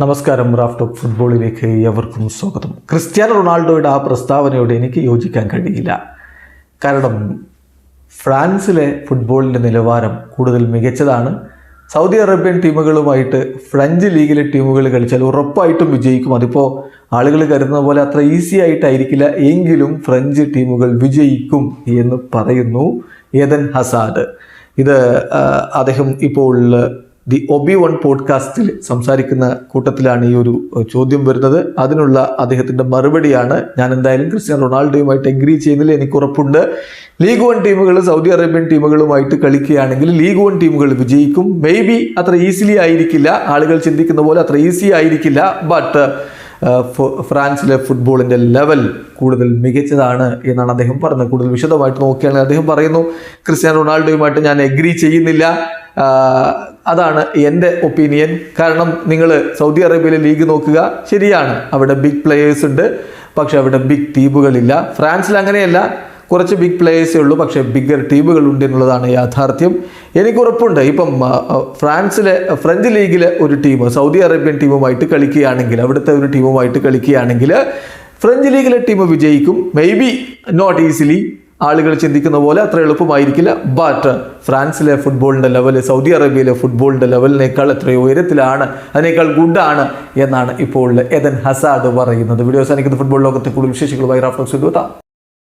നമസ്കാരം. Raf talk ഫുട്ബോളിലേക്ക് എവർക്കും സ്വാഗതം. ക്രിസ്ത്യാനോ റൊണാൾഡോയുടെ ആ പ്രസ്താവനയോട് എനിക്ക് യോജിക്കാൻ കഴിയില്ല. കാരണം ഫ്രാൻസിലെ ഫുട്ബോളിൻ്റെ നിലവാരം കൂടുതൽ മികച്ചതാണ്. സൗദി അറേബ്യൻ ടീമുകളുമായിട്ട് ഫ്രഞ്ച് ലീഗിലെ ടീമുകൾ കളിച്ചാൽ ഉറപ്പായിട്ടും വിജയിക്കും. അതിപ്പോൾ ആളുകൾ കരുതുന്ന പോലെ അത്ര ഈസി ആയിട്ടായിരിക്കില്ല, എങ്കിലും ഫ്രഞ്ച് ടീമുകൾ വിജയിക്കും എന്ന് പറയുന്നു ഏദൻ ഹസാർഡ്. ഇത് അദ്ദേഹം ഇപ്പോൾ ദി OB1 പോഡ്കാസ്റ്റിൽ സംസാരിക്കുന്ന കൂട്ടത്തിലാണ് ഈ ഒരു ചോദ്യം വരുന്നത്. അതിനുള്ള അദ്ദേഹത്തിൻ്റെ മറുപടിയാണ്. ഞാൻ എന്തായാലും ക്രിസ്ത്യാനോ റൊണാൾഡോയുമായിട്ട് എഗ്രി ചെയ്യുന്നില്ല. എനിക്ക് ഉറപ്പുണ്ട് ലീഗ് 1 ടീമുകൾ സൗദി അറേബ്യൻ ടീമുകളുമായിട്ട് കളിക്കുകയാണെങ്കിൽ ലീഗ് 1 ടീമുകൾ വിജയിക്കും. മേ ബി അത്ര ഈസിലി ആയിരിക്കില്ല, ആളുകൾ ചിന്തിക്കുന്ന പോലെ അത്ര ഈസി ആയിരിക്കില്ല. ബട്ട് ഫ്രാൻസിലെ ഫുട്ബോളിൻ്റെ ലെവൽ കൂടുതൽ മികച്ചതാണ് എന്നാണ് അദ്ദേഹം പറഞ്ഞത്. കൂടുതൽ വിശദമായിട്ട് നോക്കുകയാണെങ്കിൽ അദ്ദേഹം പറയുന്നു, ക്രിസ്ത്യാനോ റൊണാൾഡോയുമായിട്ട് ഞാൻ എഗ്രി ചെയ്യുന്നില്ല. അതാണ് എൻ്റെ ഒപ്പീനിയൻ. കാരണം നിങ്ങൾ സൗദി അറേബ്യയിലെ ലീഗ് നോക്കുക, ശരിയാണ് അവിടെ ബിഗ് പ്ലെയേഴ്സ് ഉണ്ട്, പക്ഷെ അവിടെ ബിഗ് ടീമുകളില്ല. ഫ്രാൻസിൽ അങ്ങനെയല്ല, കുറച്ച് ബിഗ് പ്ലേയേഴ്സേ ഉള്ളൂ, പക്ഷേ ബിഗ്ഗർ ടീമുകളുണ്ട് എന്നുള്ളതാണ് യാഥാർത്ഥ്യം. എനിക്ക് ഉറപ്പുണ്ട് ഇപ്പം ഫ്രഞ്ച് ലീഗിലെ ഒരു ടീം സൗദി അറേബ്യൻ ടീമുമായിട്ട് കളിക്കുകയാണെങ്കിൽ, അവിടുത്തെ ഒരു ടീമുമായിട്ട് കളിക്കുകയാണെങ്കിൽ ഫ്രഞ്ച് ലീഗിലെ ടീം വിജയിക്കും. മേ ബി നോട്ട് ഈസിലി, ആളുകൾ ചിന്തിക്കുന്ന പോലെ അത്ര എളുപ്പമായിരിക്കില്ല. ബട്ട് ഫ്രാൻസിലെ ഫുട്ബോളിൻ്റെ ലെവൽ സൗദി അറേബ്യയിലെ ഫുട്ബോളിൻ്റെ ലെവലിനേക്കാൾ എത്രയോ ഉയരത്തിലാണ്, അതിനേക്കാൾ ഗുഡാണ് എന്നാണ് ഇപ്പോൾ ഏദൻ ഹസാർഡ് പറയുന്നത്. വീഡിയോ അവസാനിക്കുന്ന ഫുട്ബോൾ ലോകത്തെ കൂടുതൽ വിശേഷങ്ങളുമായി റാഫ് ടോക്സ് എത്താം.